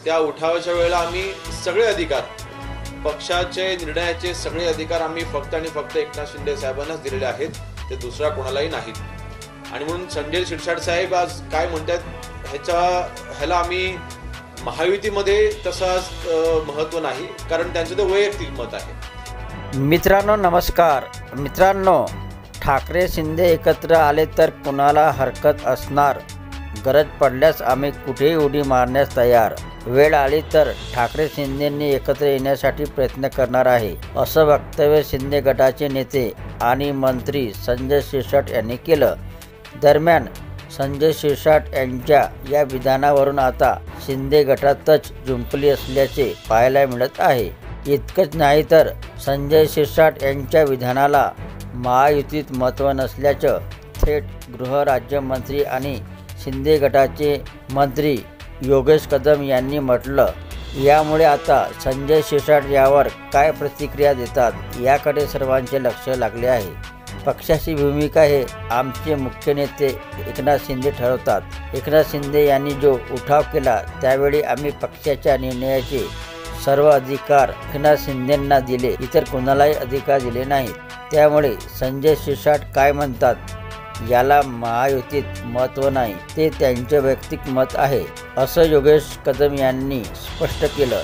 त्या उठावाच्या वेळेला आम्ही सगळे अधिकार, पक्षाचे निर्णयाचे सगळे अधिकार आम्ही फक्त आणि फक्त एकनाथ शिंदे साहेबांनाच दिलेले आहेत, ते दुसऱ्या कोणालाही नाहीत. आणि म्हणून संजय शिरसाट साहेब आज काय म्हणतात ह्याला आम्ही महायुतीमध्ये तसं महत्त्व नाही, कारण त्यांचं ते वैयक्तिक मत आहे. मित्रांनो नमस्कार. मित्रांनो, ठाकरे शिंदे एकत्र आले तर कुणाला हरकत असणार? गरज पडल्यास आम्ही कुठेही उडी मारण्यास तयार. वेळ आली तर ठाकरे शिंदेंनी एकत्र येण्यासाठी प्रयत्न करणार आहे, असं वक्तव्य शिंदे गटाचे नेते आणि मंत्री संजय शिरसाट यांनी केलं. दरम्यान संजय शिरसाट यांच्या या विधानावरून आता शिंदे गटातच जुंपली असल्याचे पाहायला मिळत आहे. इतकंच नाही तर संजय शिरसाट यांच्या विधानाला महायुतीत महत्त्व नसल्याचं थेट गृहराज्यमंत्री आणि शिंदे गटाचे मंत्री योगेश कदम यांनी म्हटलं. यामुळे आता संजय शिरसाट यावर काय प्रतिक्रिया देतात याकडे सर्वांचे लक्ष लागले आहे. पक्षाची भूमिका हे आमचे मुख्य नेते एकनाथ शिंदे ठरवतात. एकनाथ शिंदे यांनी जो उठाव केला त्यावेळी आम्ही पक्षाच्या निर्णयाचे सर्व अधिकार एकनाथ शिंदेंना दिले, इतर कोणालाही अधिकार दिले नाहीत. त्यामुळे संजय शिरसाट काय म्हणतात याला महायुतीत महत्त्व नाही, ते त्यांचे वैयक्तिक मत आहे, असं योगेश कदम यांनी स्पष्ट केलं.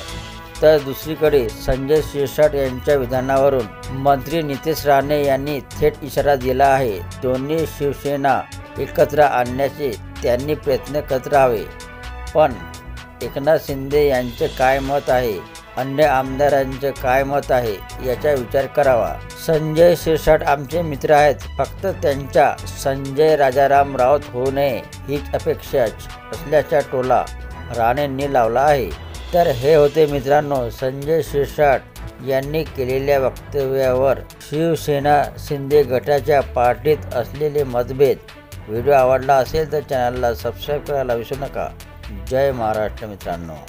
तर दुसरीकडे संजय शिरसाट यांच्या विधानावरून मंत्री नितेश राणे यांनी थेट इशारा दिला आहे. दोन्ही शिवसेना एकत्र आणण्याचे त्यांनी प्रयत्न करत राहावे. पण एकनाथ शिंदे यांचे काय मत आहे, अन्य आमदारांचे काय मत आहे याचा विचार करावा. संजय शिरसाट आमचे मित्र आहेत, फक्त त्यांच्या संजय राजाराम राऊत होऊ नये हीच अपेक्षा असल्याचा टोला राणेंनी लावला आहे. तर हे होते मित्रांनो संजय शिरसाट यांनी केलेल्या वक्तव्यावर शिवसेना शिंदे गटाच्या पार्टीत असलेले मतभेद. व्हिडिओ आवडला असेल तर चॅनलला सबस्क्राईब करायला विसरू नका. जय महाराष्ट्र मित्रांनो.